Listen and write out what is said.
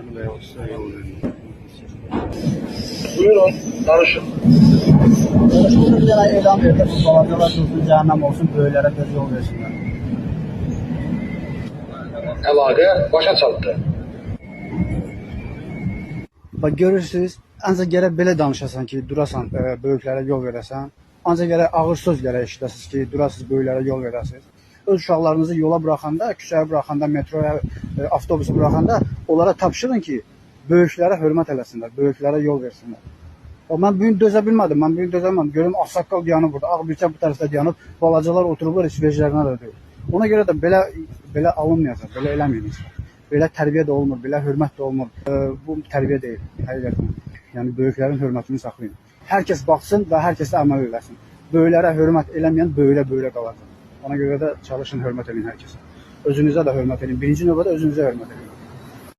Ben de yoksa yol verin. Buyurun, danışın. Konuşmuşuz bir tane elan verdi. Bu balacalar dursun, cehennem olsun, böylelere göz yol versinler. Əlaqə başa çatdı. Bak görürsünüz, ancaq gərək belə danışasan ki, durasan, böyüklərə yol verəsən. Ancaq gərək ağır söz gərək eşidəsiniz ki, durasınız, böyüklərə yol verəsiniz. Öz uşaqlarınızı yola buraxanda, küçəyə buraxanda, metroya, avtobusu buraxanda onlara tapşırın ki, böyüklərə hörmət eləsinlər, böyüklərə yol versinlər. Mən bugün dözə bilmədim, mən bugün dözə bilmədim. Görüm, ağsaqqal dayanıb burada, ağ birçə bu tərəfdə dayanıb, balacalar oturublar, heç veclərinə də deyil. Ona görə də belə alınmayacaq, belə eləməyin. Belə tərbiyə də olmur, belə hörmət də olmur. Bu tərbiyə deyil, həqiqətən. Yəni, böyüklərin hörmətini saxlayın. Hər kəs baxsın və hər kəs də əməl eləsin. Böyüklərə hörmət eləməyən böylə qalacaq. Ona görə də çalışın, hörmət edin hər kəsə. Özünüzə də hörmət edin. Birinci növbədə özünüzə hörmət edin.